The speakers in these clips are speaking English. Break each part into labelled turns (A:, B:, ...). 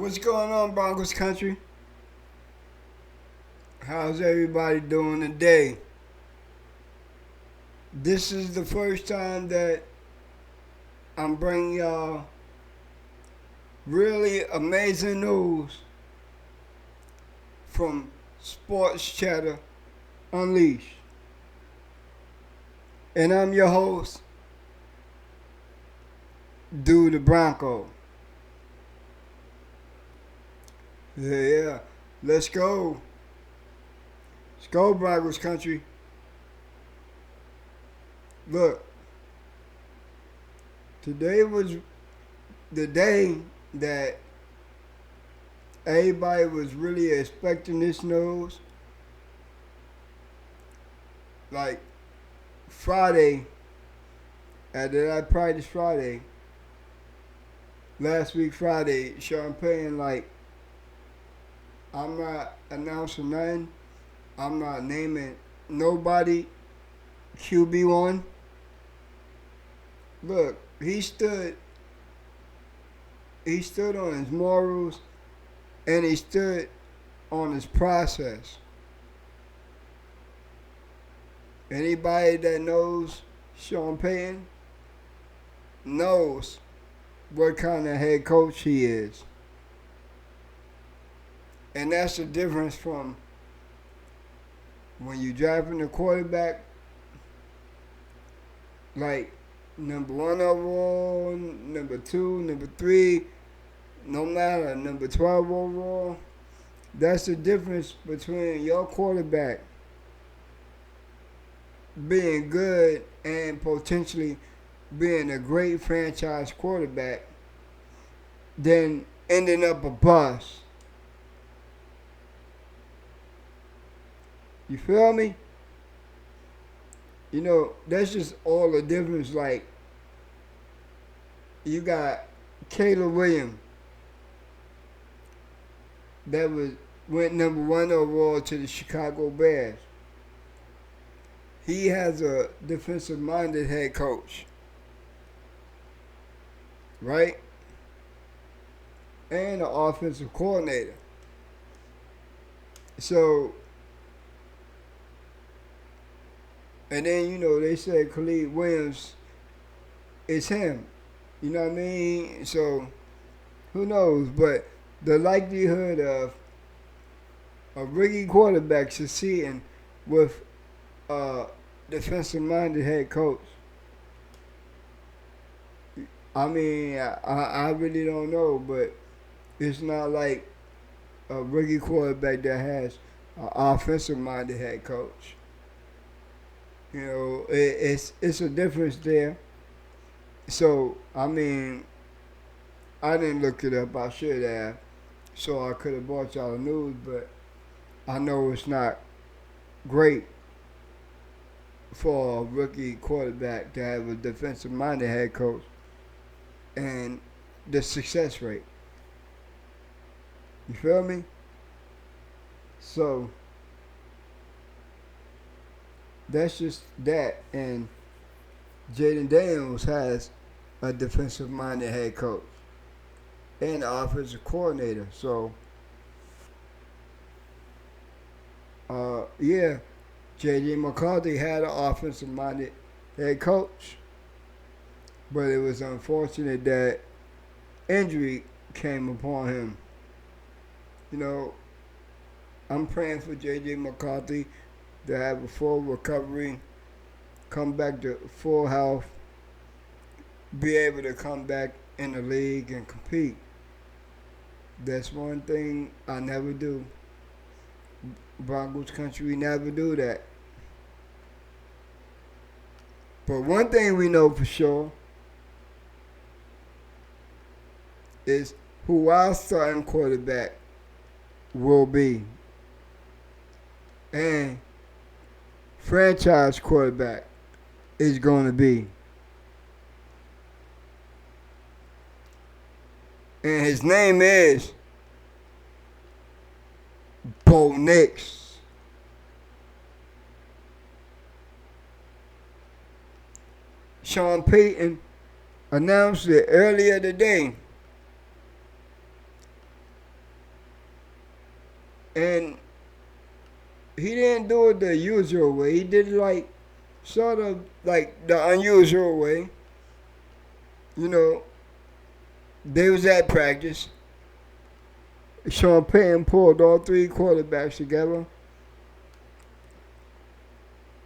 A: What's going on, Broncos country? How's everybody doing today? This is the first time that I'm bringing y'all really amazing news from Sports Chatter Unleashed. And I'm your host, Dude the Bronco. Yeah. Let's go. Let's go, Broncos country. Look, today was the day that everybody was really expecting this news. Like Friday, after that practice Friday, last week Friday, Sean Payton I'm not announcing nothing. I'm not naming nobody QB1. Look, he stood on his morals and he stood on his process. Anybody that knows Sean Payton knows what kind of head coach he is. And that's the difference from when you drafting a quarterback like number one overall, number two, number three, no matter, number 12 overall. That's the difference between your quarterback being good and potentially being a great franchise quarterback than ending up a bust. You feel me? You know, that's just all the difference. Like, you got Caleb Williams that went number one overall to the Chicago Bears. He has a defensive-minded head coach, right? And an offensive coordinator. So, and then, you know, they said Khalid Williams is him. You know what I mean? So, who knows? But the likelihood of a rookie quarterback succeeding with a defensive-minded head coach, I mean, I really don't know, but it's not like a rookie quarterback that has an offensive-minded head coach. You know, it's a difference there. So, I mean, I didn't look it up. I should have. So I could have brought y'all the news, but I know it's not great for a rookie quarterback to have a defensive-minded head coach and the success rate. You feel me? So, that's just that. And Jaden Daniels has a defensive-minded head coach and an offensive coordinator. So, yeah, J.J. McCarthy had an offensive-minded head coach, but it was unfortunate that injury came upon him. You know, I'm praying for J.J. McCarthy to have a full recovery, come back to full health, be able to come back in the league and compete. That's one thing I never do. Broncos country, we never do that. But one thing we know for sure is who our starting quarterback will be. And franchise quarterback is going to be. And his name is Bo Nix. Sean Payton announced it earlier today And he didn't do it the usual way. He did it like sort of like the unusual way. You know, they was at practice. Sean Payton pulled all three quarterbacks together,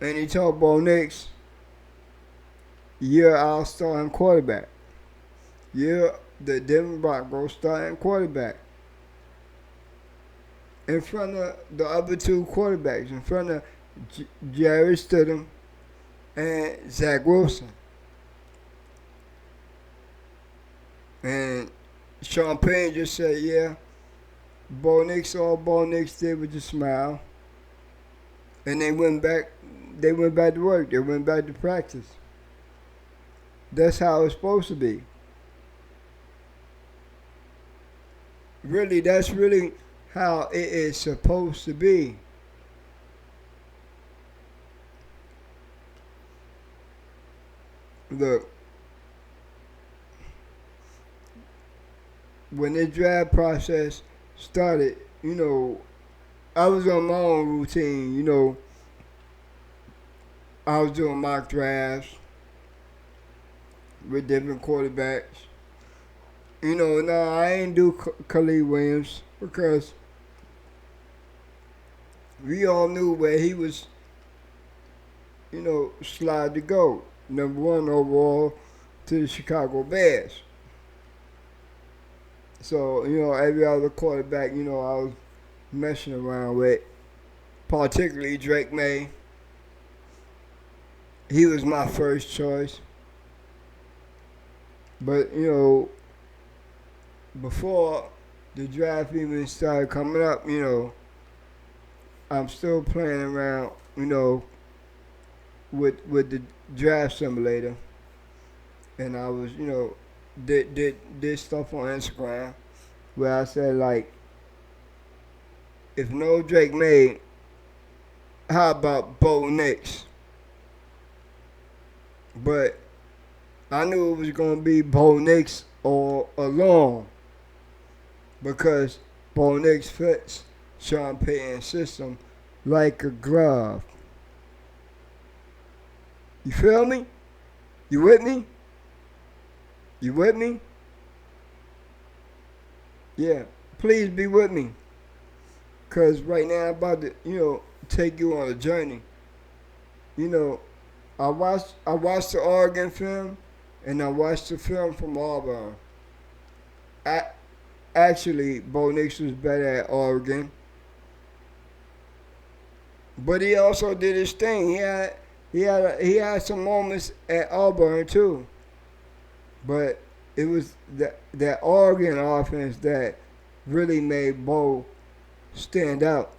A: and he told Bo Nix, "You're our starting quarterback. You're the Denver Broncos starting quarterback." In front of the other two quarterbacks, in front of Jared Stidham and Zach Wilson. And Sean Payton just said, yeah, Bo Nix, all Bo Nix did was just smile. And they went back to work. They went back to practice. That's how it's supposed to be. Really, that's really how it is supposed to be. Look, when the draft process started, I was on my own routine, I was doing mock drafts with different quarterbacks. No, I ain't do Khalil Williams because we all knew where he was, slide to go. Number one overall to the Chicago Bears. So, every other quarterback, I was messing around with, particularly Drake May. He was my first choice. But, before the draft even started coming up, I'm still playing around, with the draft simulator. And I was, did stuff on Instagram where I said, like, if no Drake May, how about Bo Nix? But I knew it was going to be Bo Nix all along because Bo Nix fits Sean Payton's system like a glove. You feel me? You with me? You with me? Yeah. Please be with me. Because right now I'm about to, take you on a journey. I watched the Oregon film and I watched the film from Auburn. Actually, Bo Nix was better at Oregon. But he also did his thing. He had some moments at Auburn too. But it was that Oregon offense that really made Bo stand out.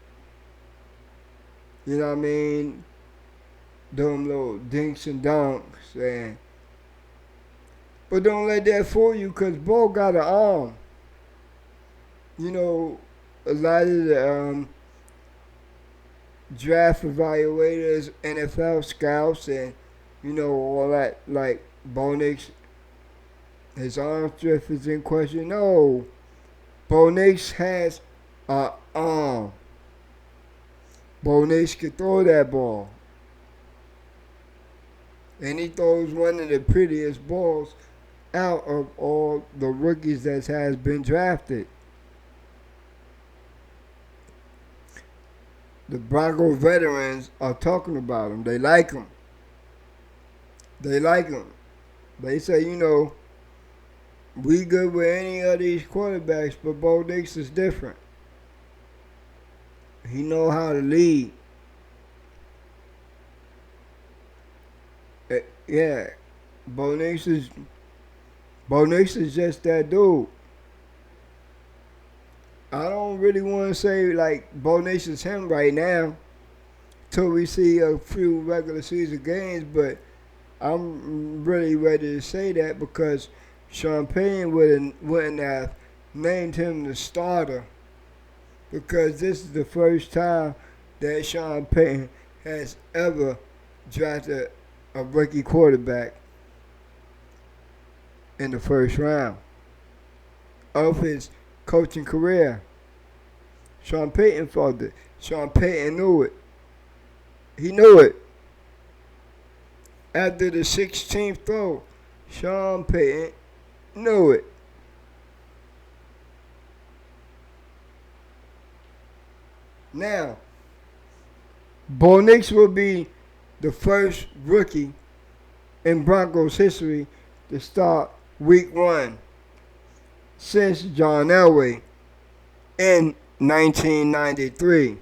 A: You know what I mean? Them little dinks and dunks. But don't let that fool you because Bo got an arm. A lot of the draft evaluators, NFL scouts, and, all that, like Bo Nix, his arm strength is in question. No. Bo Nix has an arm. Bo Nix can throw that ball. And he throws one of the prettiest balls out of all the rookies that has been drafted. The Broncos veterans are talking about him. They like him. They like him. They say, we good with any of these quarterbacks, but Bo Nix is different. He know how to lead. Yeah, Bo Nix is just that dude. I don't really want to say like Bo Nix is him right now till we see a few regular season games, but I'm really ready to say that because Sean Payton wouldn't have named him the starter because this is the first time that Sean Payton has ever drafted a rookie quarterback in the first round of his coaching career. Sean Payton felt it. Sean Payton knew it. He knew it. After the 16th throw, Sean Payton knew it. Now, Bo Nix will be the first rookie in Broncos history to start week 1 since John Elway in 1993.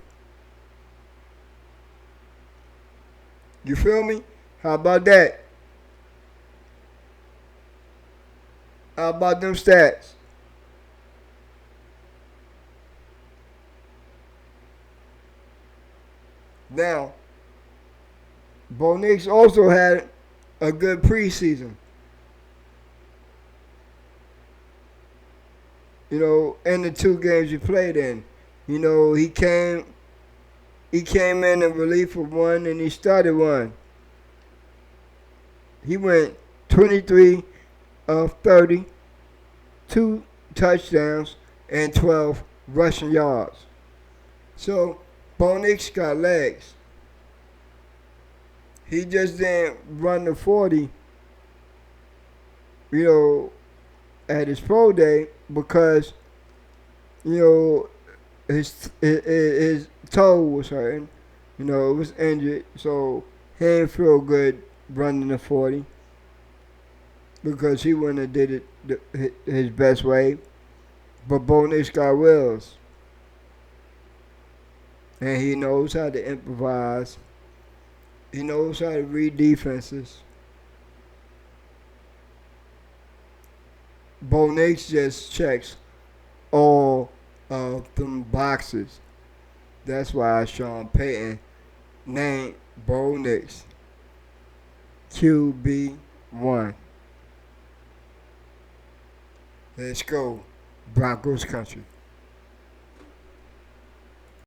A: You feel me? How about that? How about them stats? Now, Bo Nix also had a good preseason. In the 2 games he played in. He came in relief for 1 and he started 1. He went 23 of 30, 2 touchdowns, and 12 rushing yards. So, Bo Nix got legs. He just didn't run the 40, at his pro day because, his toe was hurting. It was injured, so he didn't feel good running the 40 because he wouldn't have did it his best way. But Bo Nix got wheels. And he knows how to improvise. He knows how to read defenses. Bo Nix just checks all of them boxes. That's why Sean Payton named Bo Nix QB1. Let's go, Broncos country.